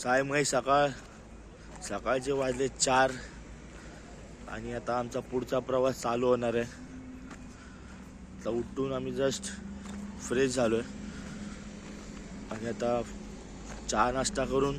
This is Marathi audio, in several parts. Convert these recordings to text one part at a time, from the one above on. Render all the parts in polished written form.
सायमय सकाळचे वाजले 4 आणि आता आमचा पुढचा प्रवास चालू होणार आहे. आता उठून आम्ही जस्ट फ्रेश झालोय आणि आता चहा नाश्ता करून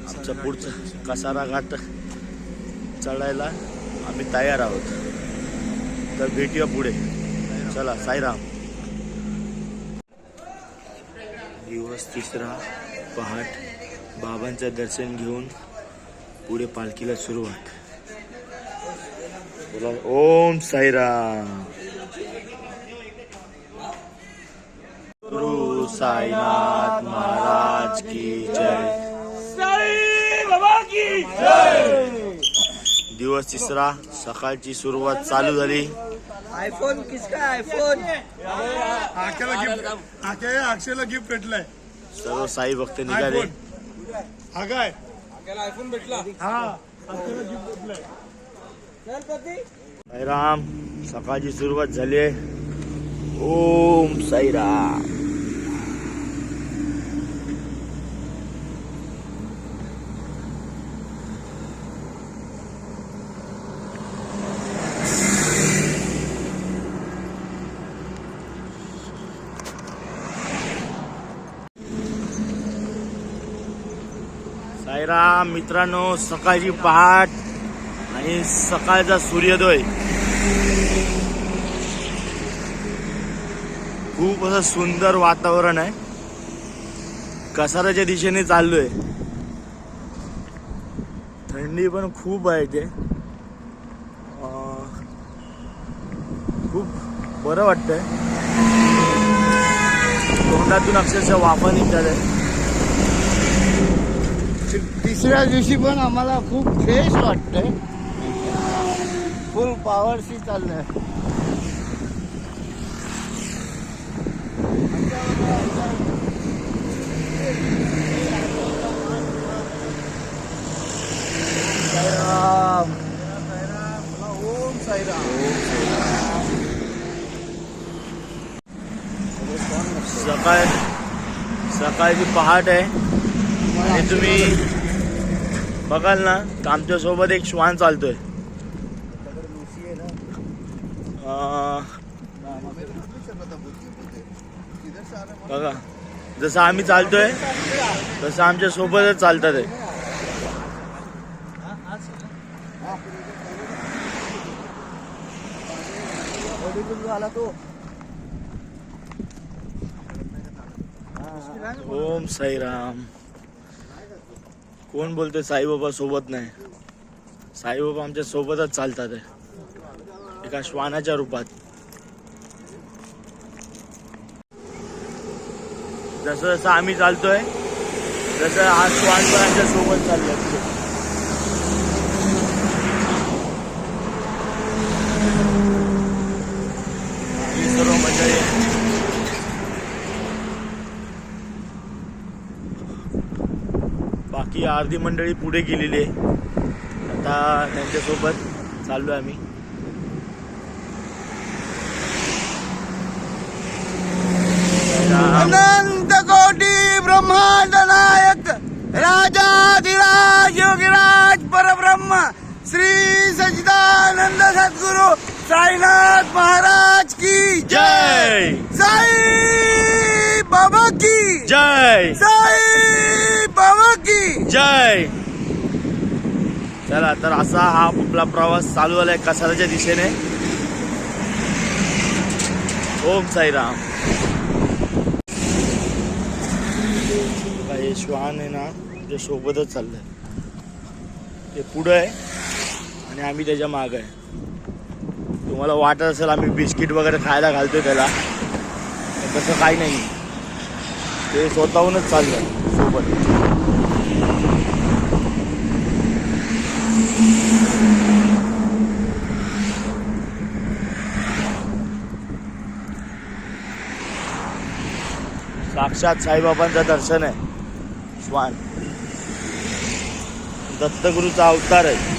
आमचा पुढचा कसारा घाट चढायला आम्ही तयार आहोत. तर भेटूया पुढे. चला, साईराम. दिवस 3 पहाट. बाबांचं दर्शन घेऊन पुढे पालखीला सुरुवात. ओम साईराम. गुरु साईनाथ महाराज की जय. साई बाबा की जय. दिवस 3 सकाळची सुरुवात चालू झाली. आयफोन किसका आयफोन अक्षयला गिफ्ट भेटलाय. सर्व साई भक्त निघाले. हा काय आयफोन भेटला. हा अक्षयला गिफ्ट भेटलाय. साईराम. सकाळची सुरुवात झाली आहे. ओम साईराम. साईराम मित्रांनो, सकाळची पहाट आणि सकाळचा सूर्योदय. खूप असं सुंदर वातावरण आहे. कसाराच्या दिशेने चाललोय. थंडी पण खूप आहे इथे. खूप बरं वाटतंय. तोंडातून अक्षरशः वाफा निघतात आहे. तिसऱ्या दिवशी पण आम्हाला खूप फ्रेश वाटतंय. फुल पॉवरशी चाललंय. साईराम. ओम साईराम. सकाळची पहाट आहे आणि तुम्ही बघाल ना तर आमच्या सोबत एक श्वान चालतोय. बघा, जसं आम्ही चालतोय तसं आमच्या सोबतच चालतात आहे. ओम साईराम. कोण बोलतोय साईबाबा सोबत नाही? साईबाबा आमच्या सोबतच चालतात आहे, एका श्वानाच्या रूपात. जसं जसं आम्ही चालतोय तसं हा श्वान पण आमच्या सोबत चाललाय. सर्व मंडळी बाकी अर्धी मंडळी पुढे गेलेली आहे. आता त्यांच्यासोबत चाललो आम्ही. अनंत कोटी ब्रह्मांड नायक राजाधिराज योगीराज परब्रह्म श्री सच्चिदानंद सद्गुरु साईनाथ महाराज की जय. साई बाबा की जय. साई बाबा की जय. चला, तर असा हा आपला प्रवास चालू झालाय कसाराच्या दिशेने. ओम साईराम. हे श्वान आहे ना, ते सोबतच चाललंय. ते पुढं आहे आणि आम्ही त्याच्या माग आहे. तुम्हाला वाटत असेल आम्ही बिस्किट वगैरे खायला घालतोय त्याला, पण तसं काही नाही. ते स्वतःहूनच चाललंय सोबत. साक्षात साईबाबांचं दर्शन आहे. श्वान दत्तगुरूचा अवतार आहे.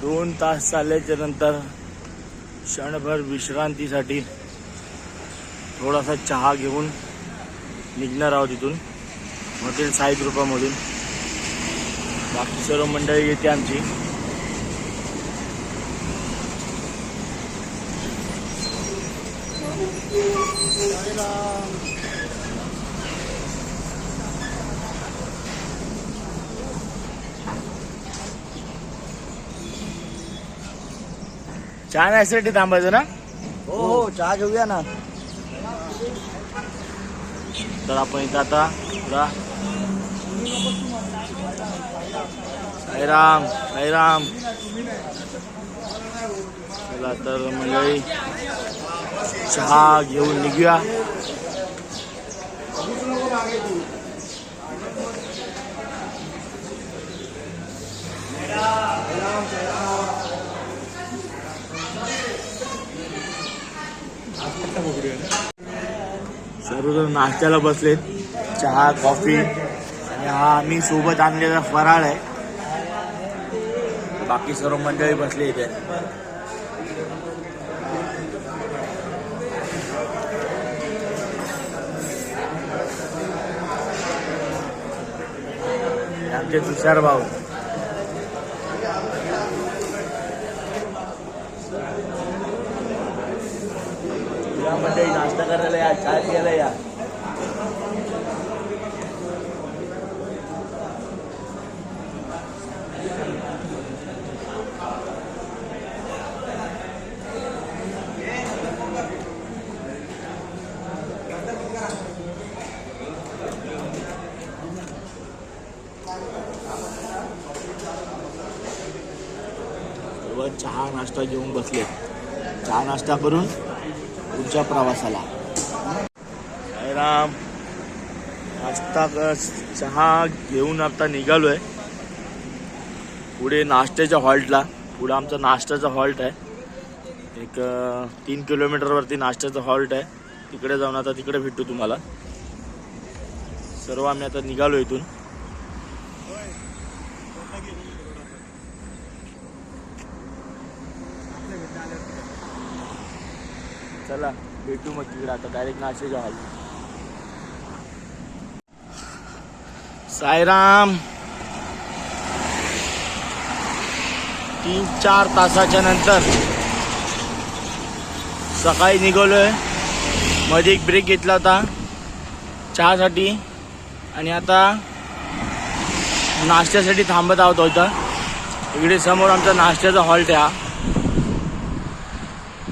2 तास चालल्याच्या नंतर क्षणभर विश्रांतीसाठी थोडासा चहा घेऊन निघणार आहोत इथून हॉटेल साई कृपामधून. बाकी सर्व मंडळी येते आमची. चहा नाश्त्यासाठी थांबायचं ना. हो चहा घेऊया ना. तर आपण इथं आता पुरा साईराम साईराम. चला तर मंडळी चहा घेऊन निघूया. सर्वजण नाश्त्याला बसलेत. चहा कॉफी आणि हा आम्ही सोबत आणलेला फराळ आहे. बाकी सर्व मंडळी बसले इथे. आमचे तुषार भाऊ. या मंडळी नाश्ता करायला या, चहा प्यायला या. चहा नाश्ता घेऊन बसले. चहा नाश्ता करून पुढच्या प्रवासाला. साईराम. नाश्ता चहा घेऊन आता निघालोय पुढे नाश्त्याच्या हॉल्टला. पुढे आमचा नाश्त्याचा हॉल्ट आहे. एक 3 किलोमीटरवरती नाश्त्याचा हॉल्ट आहे. तिकडे जाऊन आता तिकडे भेटू तुम्हाला. सर्व आम्ही आता निघालो इथून. चला भेटू मग तिकडे आता डायरेक्ट नाश्त्याच्या हॉल. साईराम. 3-4 तासाच्या नंतर सकाळी निघालोय. मध्ये एक ब्रेक घेतला होता चहासाठी आणि आता नाश्त्यासाठी थांबत आहोत. इथं इकडे समोर आमचा नाश्त्याचा हॉल्ट आहे.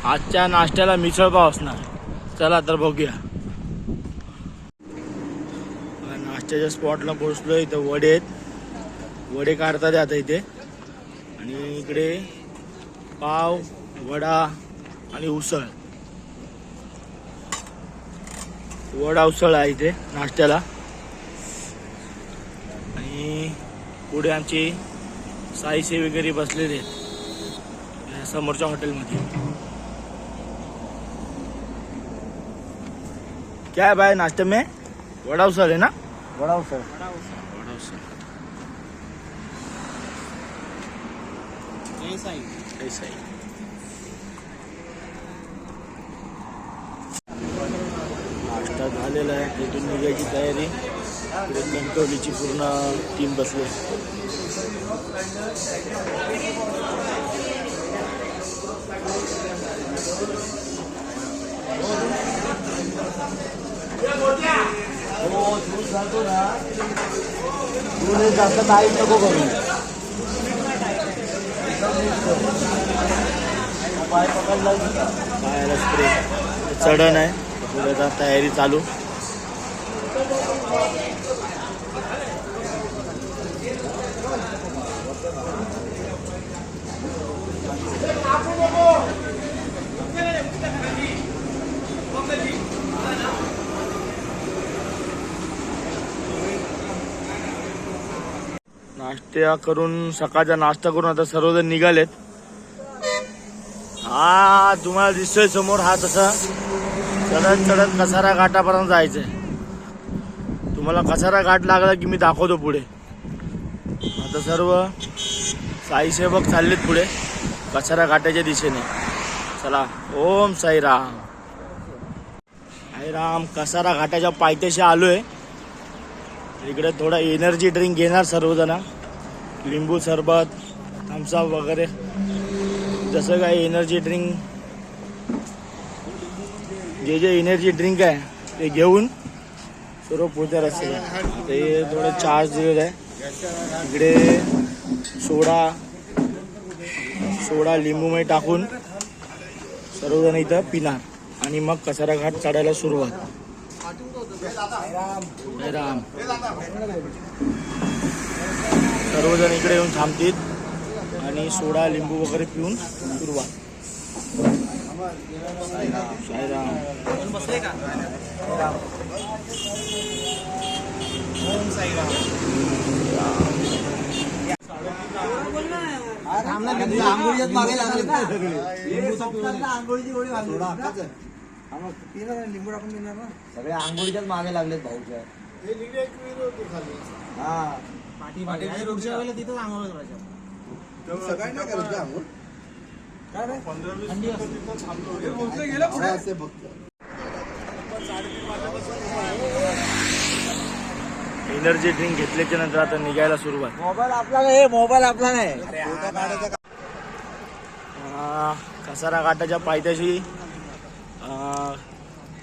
आजच्या नाश्त्याला मिसळपाव असणार. चला तर बघूया. नाश्त्याच्या स्पॉटला पोहोचलो. इथं वडे आहेत. वडे काढतात आता इथे. आणि इकडे पाव वडा आणि उसळ. वडा उसळ आहे इथे नाश्त्याला. आणि पुढे आमची साई सेवेकरी बसलेले आहेत समोरच्या हॉटेलमध्ये. क्या है भाई नाश्ते में? वड़ा उसळ है ना. वडा उसळ. वड़ा उसळ. ऐसा ही. नाश्ता झालेला आहे. तिथून निघायची तयारी. इकडे कणकवलीची पूर्ण टीम बसली. दूध जास्त टाईम नको करू. पाय पकडला पायाला स्प्रे चढण आहे. पुढे आता तयारी चालू. नाश्ता करून सकाळचा नाश्ता करून आता सर्वजण निघालेत. हा तुम्हाला दिसतोय समोर हा तसा चढत चढत कसारा घाटापर्यंत जायचंय. तुम्हाला कसारा घाट लागला की मी दाखवतो पुढे. आता सर्व साई सेवक चाललेत पुढे कसारा घाटाच्या दिशेने. चला ओम साईराम. साईराम. कसारा घाटाच्या पायथ्याशी आलोय. इकडे थोडा एनर्जी ड्रिंक घेणार सर्वजण. लिंबू सरबत, थम्सअप वगैरे जसं काय एनर्जी ड्रिंक, जे जे एनर्जी ड्रिंक आहे ते घेऊन सर्व पुढच्या रस्त्याला. ते थोडं चार्ज दिलेलं आहे. इकडे सोडा लिंबूमध्ये टाकून सर्वजण इथं पिणार आणि मग कसारा घाट चढायला सुरुवात. राम. सर्वजण इकडे येऊन थांबतील आणि सोडा लिंबू वगैरे पिऊन सुरुवात. साईराम. आंघोळीच्याच मागे लागले लिंबू टाकून देणार ना. सगळे आंघोळीच्याच मागे लागलेत भाऊच्या. हा रोडच्या वेळेला तिथं आंघोळ करायच्या. सकाळी नाही करायचं आंघोळ. एनर्जी ड्रिंक घेतल्याच्या नंतर आता निघायला सुरुवात. मोबाईल आपला नाही, मोबाईल आपला नाही. कसारा घाटाच्या पायथ्याशी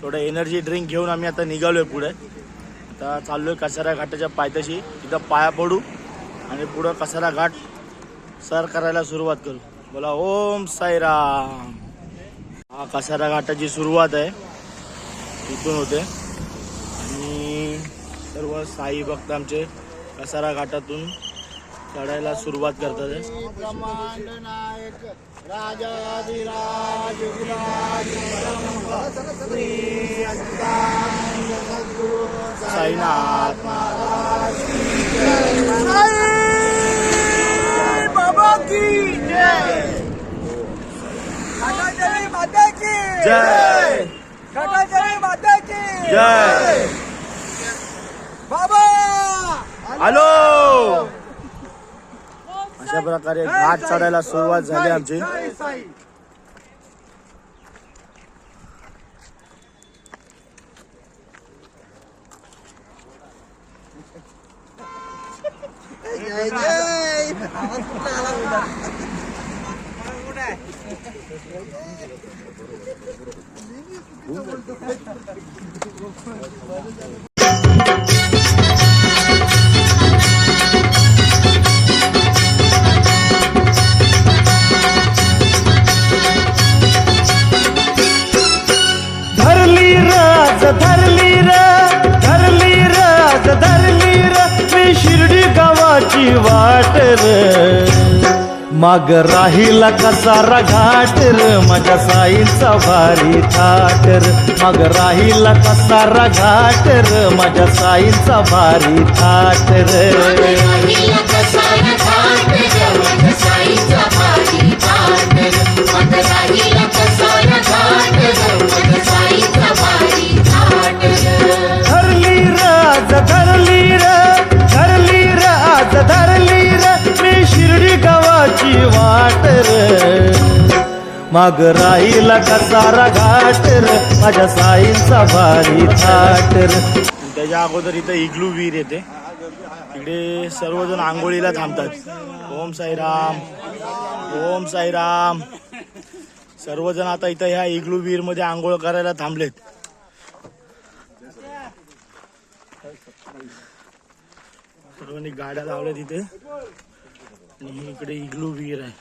थोडं एनर्जी ड्रिंक घेऊन आम्ही आता निघालोय पुढे. आता चाललोय कसारा घाटाच्या पायथ्याशी. तिथं पाया पडू आणि पुढं कसारा घाट सर करायला सुरुवात करू. बोला ओम साईराम. हा कसारा घाटाची सुरुवात आहे, इथून होते आणि सर्व साई भक्त आमचे कसारा घाटातून चढायला सुरुवात करतात. साईनाथ महाराज बाबा की जय. माता की जय. माता की जय. बाबा हॅलो. अशा प्रकारे घाट चढायला सुरुवात झाली आमची. जय जय. धरली राज धरली राज धरली मी शिर्डी गावाची वाट र. माग राहिला कसारा घाट र, माझ्या साईंचा भारी थाट र. माग राहिला कसारा घाट र, माझ्या साईंचा भारी थाट र. धरली राज धरली मी शिर्डी गावाची वाट र. माग राहिला कसारा घाट र, माझ्या साईंचा भारी थाट र. त्याच्या अगोदर इथं इग्लू वीर येते. इकडे सर्वजण आंघोळीला थांबतात. ओम साईराम. ओम साईराम. सर्वजण आता इथं ह्या इग्लू वीर मध्ये आंघोळ करायला थांबलेत. सर्वांनी गाड्या लावल्या तिथे आणि इकडे इग्लू वीर आहे.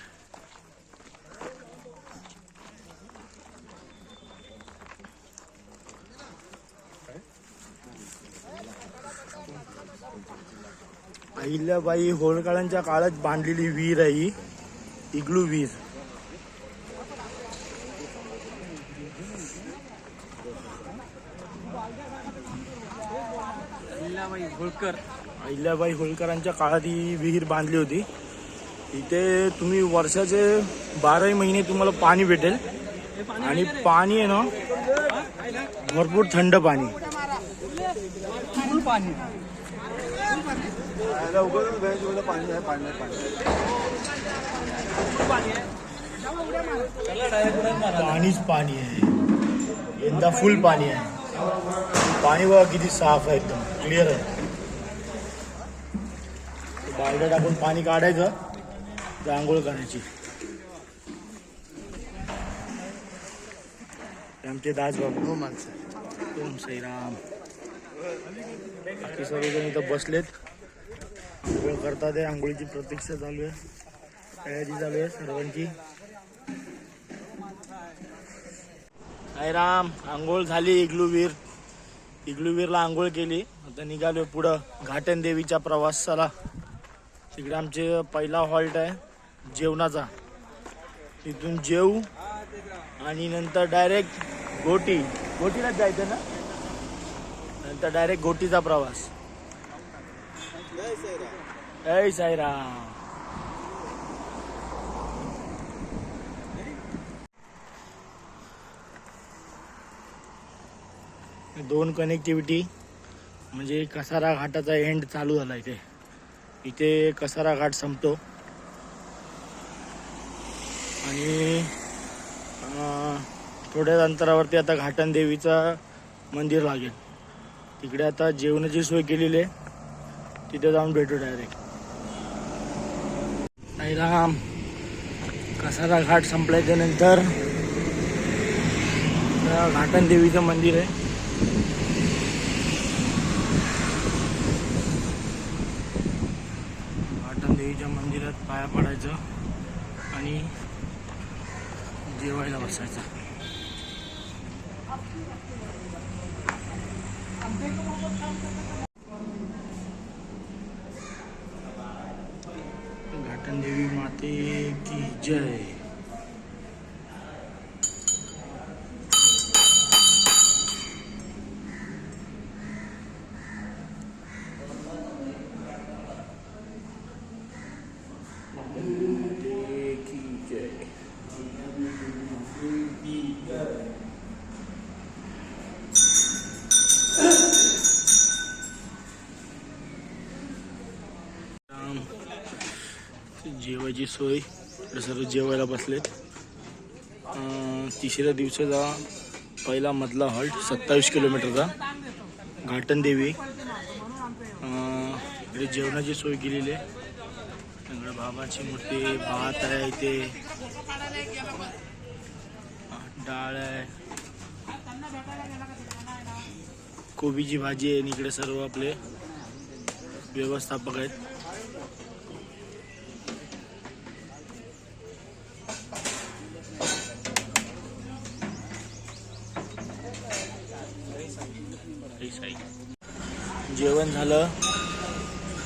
अहिल्याबाई होळकरांच्या काळात बांधलेली वीर आहे ही इग्लू वीर. अहिल्याबाई होळकरांच्या काळात ही विहीर बांधली होती. इथे तुम्ही वर्षाचे 12 महिने तुम्हाला पाणी भेटेल आणि पाणी आहे ना भरपूर थंड पाणी. पाणीच पाणी आहे, यंदा फुल पाणी आहे. पाणी बघा किती साफ आहे, एकदम क्लिअर आहे. बालद्या टाकून पाणी काढायचं, तर आंघोळ करायची. आमचे दासबाबू माणसं, ओम साईराम. बाकी सर्वजण इथं बसलेत, आंघोळ करतात आहे. आंघोळीची प्रतीक्षा चालू आहे, तयारी चालू आहे सर्वांची. साईराम. आंघोळ झाली. इग्लूवीरला आंघोळ केली. आता निघालो पुढं घाटन देवीच्या प्रवासाला. तिकडे आमचे पहिला हॉल्ट आहे जेवणाचा. तिथून जेवू आणि नंतर डायरेक्ट गोटीलाच जायचं ना, नंतर डायरेक्ट गोटीचा प्रवास. जय साईराम. दोन कनेक्टिव्हिटी म्हणजे कसारा घाटाचा एंड चालू झाला इथे कसारा घाट संपतो आणि थोड्याच अंतरावरती आता घाटन देवीचा मंदिर लागेल. तिकडे आता जेवणाची सोय केलेली आहे, तिथे जाऊन भेटू डायरेक्ट. साईराम. कसारा घाट संपल्याच्या नंतर घाटन देवीचं मंदिर आहे. घाटन देवीच्या मंदिरात पाया पडायचं आणि जेवायला बसायचं. घाटन देवी माते की जय. जेवायची सोय, सर्व जेवायला बसलेत. तिसऱ्या दिवसाचा पहिला मधला हॉल्ट 27 किलोमीटरचा घाटन देवी. इकडे जेवणाची सोय केलेली आहे. इकडे बाबाची मूर्ती, भात आहे, इथे डाळ आहे, कोबीची भाजी आहे. आणि इकडे सर्व आपले व्यवस्थापक आहेत. जेवण झालं,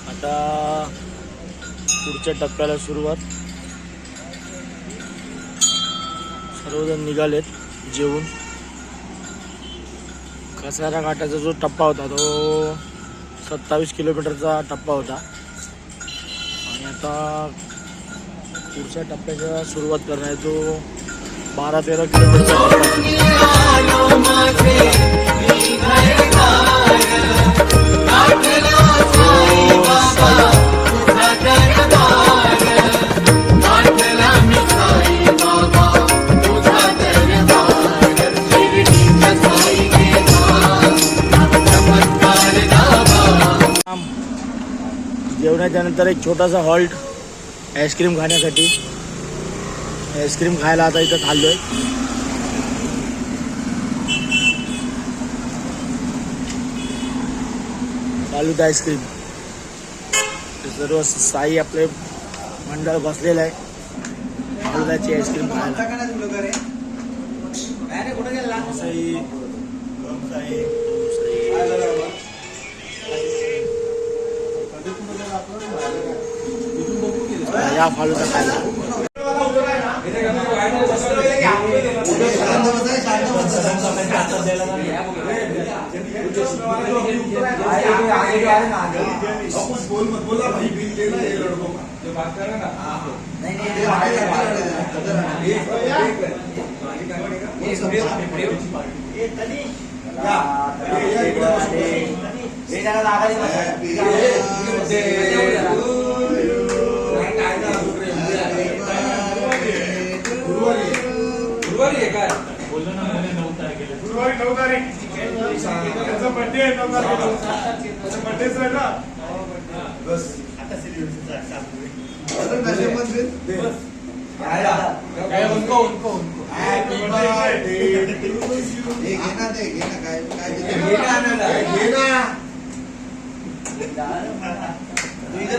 आता पुढच्या टप्प्याला सुरुवात. सर्वजण निघालेत जेवून. कसारा घाटाचा जो टप्पा होता तो 27 किलोमीटरचा टप्पा होता आणि आता पुढच्या टप्प्याच्या सुरुवात करणार आहे तो 12-13 किलोमीटरचा जेवणाच्या नंतर एक छोटासा हॉल्ट आईस्क्रीम खाण्यासाठी. आईस्क्रीम खायला आता इथं खाल्लोय. फालुदा आईस्क्रीम. सर्व साई आपले मंडळ बसलेलं आहे फालुदाची आईस्क्रीम खायला. साई या फालुदा खायला. गुरुवारी 9 तारीख त्याचा बर्थडे आहे 9 तारखेला त्याचा बर्थडेच आहे ना बस आता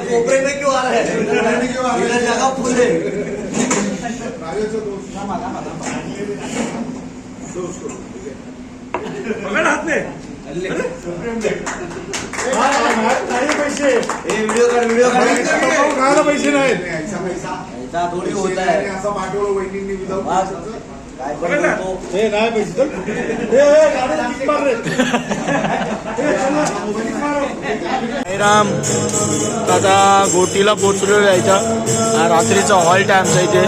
कोपरे में क्यों आ रहा है जगह फुल है पकड हात ने पैसे वीडियो कर पैसे नाही ऐसा थोड़ी होता है असं पाठवलं वहिनींनी काय बोलतो हे नाही पैसे राम दादा गोटीला पोचलेलो यायचा हा रात्रीचा हॉल्ट आहे आमच्या इथे.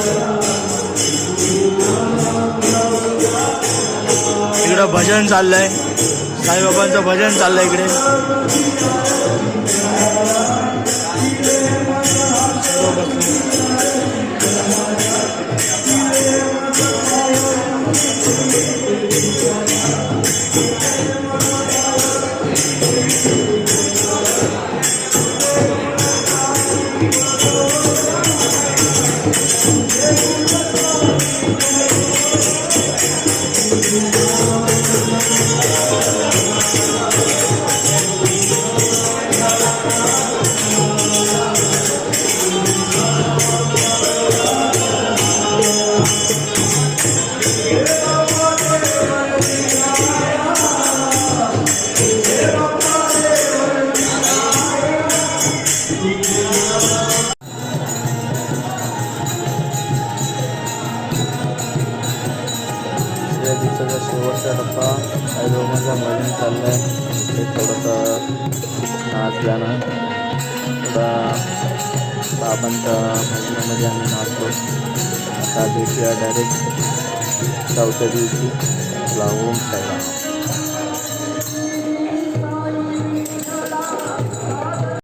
इकडं भजन चाललंय, साईबाबांचं भजन चाललंय इकडे. या दिवसाचा शेवटचा टप्पा साईबाबांचा भजन चाललं आहे. ते थोडंसं नाच गाणं थोडा बाबांच्या भजनामध्ये आम्ही नाचतो. आता भेटूया डायरेक्ट 4थ्या दिवशी. ओम साईराम.